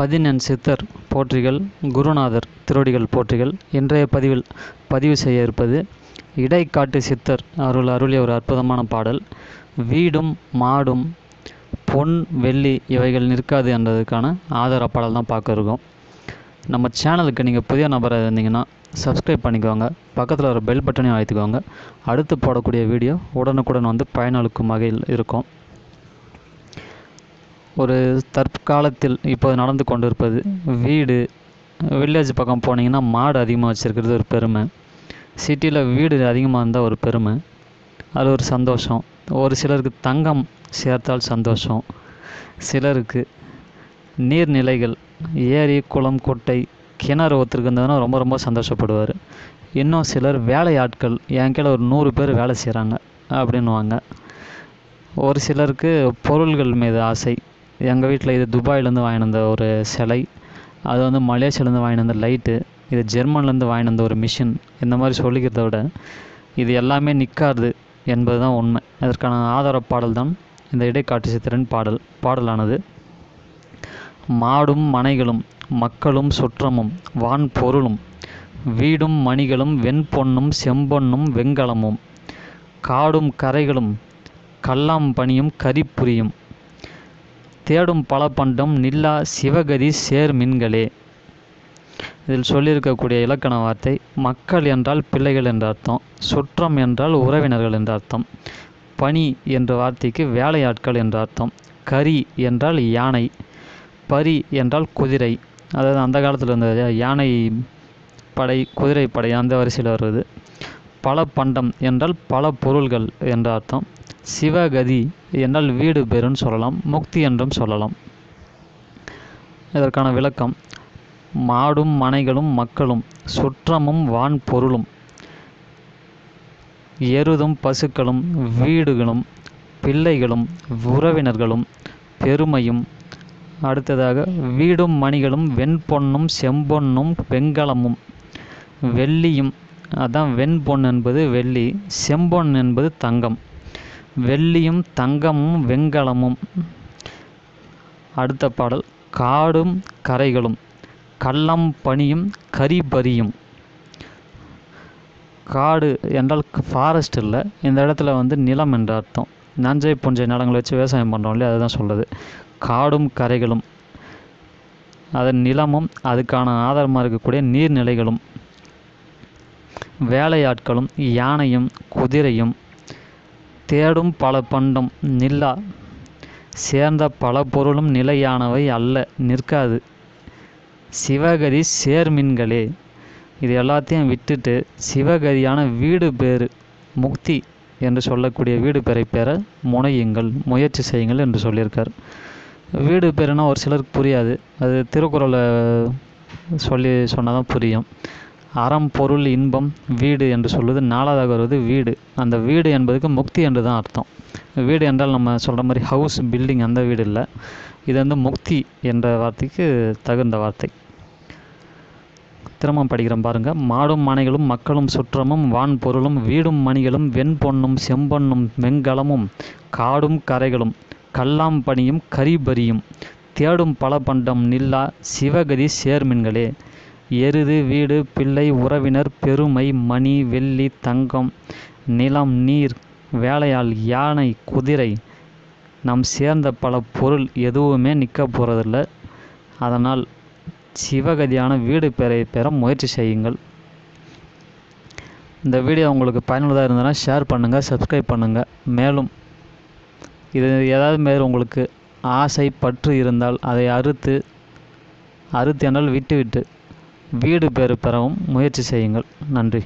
பதினெண் சித்தர் போற்றிகள் குருநாதர் திருவடிகள் போற்றிகள். இன்றைய பதிவில் பதிவு செய்ய இருப்பது இடைக்காட்டு சித்தர் அருளிய ஒரு அற்புதமான பாடல். வீடும் மாடும் பொன் வெள்ளி இவைகள் நிற்காது என்றதுக்கான ஆதார பாடல் தான் பார்க்க இருக்கோம். நம்ம சேனலுக்கு நீங்கள் புதிய நபராக இருந்தீங்கன்னா சப்ஸ்கிரைப் பண்ணிக்கோங்க, பக்கத்தில் ஒரு பெல் பட்டனையும் அழுத்திக்கோங்க. அடுத்து போடக்கூடிய வீடியோ உடனுக்குடன் வந்து பயனளிக்கும் வகையில் இருக்கும். ஒரு தற்காலத்தில் இப்போது நடந்து கொண்டிருப்பது வீடு. வில்லேஜ் பக்கம் போனீங்கன்னா மாடு அதிகமாக வச்சுருக்கிறது ஒரு பெருமை, சிட்டியில் வீடு அதிகமாக இருந்தால் ஒரு பெருமை, அது ஒரு சந்தோஷம். ஒரு சிலருக்கு தங்கம் சேர்த்தால் சந்தோஷம், சிலருக்கு நீர்நிலைகள் ஏரி குளம் குட்டை கிணறு ஒருத்தருக்கு இருந்ததுன்னா ரொம்ப ரொம்ப சந்தோஷப்படுவார். இன்னும் சிலர் வேலை ஆட்கள், என் கீழே ஒரு 100 பேர் வேலை செய்கிறாங்க அப்படின்வாங்க. ஒரு சிலருக்கு பொருள்கள் மீது ஆசை. எங்கள் வீட்டில் இது துபாயிலேருந்து வாங்கிட்டு வந்த ஒரு சிலை, அது வந்து மலேசியாவிலேருந்து வாங்கிட்டு வந்த லைட்டு, இது ஜெர்மன்லேருந்து வாங்கிட்டு வந்த ஒரு மிஷின். இந்த மாதிரி சொல்லிக்கிறத விட இது எல்லாமே நிற்காது என்பது தான் உண்மை. அதற்கான ஆதார பாடல் தான் இந்த இடைக்காட்டு சித்திரன் பாடலானது. மாடும் மனைகளும் மக்களும் சுற்றமும் வான் பொருளும் வீடும் மணிகளும் வெண்பொன்னும் செம்பொன்னும் வெண்கலமும் காடும் கரைகளும் கல்லாம் பனியும் கரிப்புரியும் தேடும் பல பண்டம் நில்லா சிவகதி சேர் மின்களே. இதில் சொல்லியிருக்கக்கூடிய இலக்கண வார்த்தை, மக்கள் என்றால் பிள்ளைகள் என்ற அர்த்தம், சுற்றம் என்றால் உறவினர்கள் என்ற அர்த்தம், பனி என்ற வார்த்தைக்கு வேலையாட்கள் என்ற அர்த்தம், கரி என்றால் யானை, பரி என்றால் குதிரை, அதாவது அந்த காலத்தில் இருந்த யானை படை குதிரை படை அந்த வரிசையில் வருவது. பல பண்டம் என்றால் பல பொருள்கள் என்ற அர்த்தம். சிவகதி என்றால் வீடு பேருன்னு சொல்லலாம், முக்தி என்றும் சொல்லலாம். இதற்கான விளக்கம், மாடும் மனைகளும் மக்களும் சுற்றமும் வான் பொருளும் எருதும் பசுக்களும் வீடுகளும் பிள்ளைகளும் உறவினர்களும் பெருமையும். அடுத்ததாக வீடும் மணிகளும் வெண்பொன்னும் செம்பொன்னும் வெண்கலமும் வெள்ளியும். அதான் வெண்பொன் என்பது வெள்ளி, செம்பொன் என்பது தங்கம், வெள்ளியும் தங்கமும் வெண்கலமும். அடுத்த பாடல், காடும் கரைகளும் கல்லம் பனியும் கரிபரியும். காடு என்றால் ஃபாரஸ்ட் இல்லை, இந்த இடத்துல வந்து நிலம் என்ற அர்த்தம். நஞ்சை புஞ்சை நிலங்களை வச்சு விவசாயம் பண்ணுறோம் இல்லையா, அதுதான் சொல்லுது. காடும் கரைகளும் அதன் நிலமும் அதுக்கான ஆதாரமாக இருக்கக்கூடிய நீர்நிலைகளும் வேலையாட்களும் யானையும் குதிரையும் தேடும் பல பண்டம் நில்லா சேர்ந்த பல பொருளும் நிலையானவை அல்ல நிற்காது சிவகதி சேர்மின்களே. இது எல்லாத்தையும் விட்டுட்டு சிவகதியான வீடு பேறு முக்தி என்று சொல்லக்கூடிய வீடு பேரை பெற முனையுங்கள், முயற்சி செய்யுங்கள் என்று சொல்லியிருக்கார். வீடு பேருனா ஒரு சிலருக்கு புரியாது, அது திருக்குறளை சொன்னால் தான் புரியும். அறம் பொருள் இன்பம் வீடு என்று சொல்வது 4வது வருவது வீடு. அந்த வீடு என்பதுக்கு முக்தி என்று தான் அர்த்தம். வீடு என்றால் நம்ம சொல்கிற மாதிரி ஹவுஸ் பில்டிங் அந்த வீடு இல்லை, இது வந்து முக்தி என்ற வார்த்தைக்கு தகுந்த வார்த்தை. திரும்ப படிக்கிறோம் பாருங்கள். மாடும் மனைகளும் மக்களும் சுற்றமும் வான் பொருளும் வீடும் மணிகளும் வெண்பொன்னும் செம்பொன்னும் வெண்கலமும் காடும் கரைகளும் கல்லாம் பனியும் கரிபரியும் தேடும் பல பண்டம் நில்லா சிவகதி சேர்மின்களே. எருது வீடு பிள்ளை உறவினர் பெருமை மணி வெள்ளி தங்கம் நிலம் நீர் வேலையாள் யானை குதிரை நாம் சேர்ந்த பல பொருள் எதுவுமே நிற்க போகிறதில்ல. அதனால் சிவகதியான வீடு பெற முயற்சி செய்யுங்கள். இந்த வீடியோ உங்களுக்கு பயனுள்ளதாக இருந்ததுன்னா ஷேர் பண்ணுங்கள், சப்ஸ்கிரைப் பண்ணுங்கள். மேலும் இது ஏதாவது மேலும் உங்களுக்கு ஆசை பற்று இருந்தால் அதை அறுத்து என்றால் விட்டு வீடு பெறவும் முயற்சி செய்யுங்கள். நன்றி.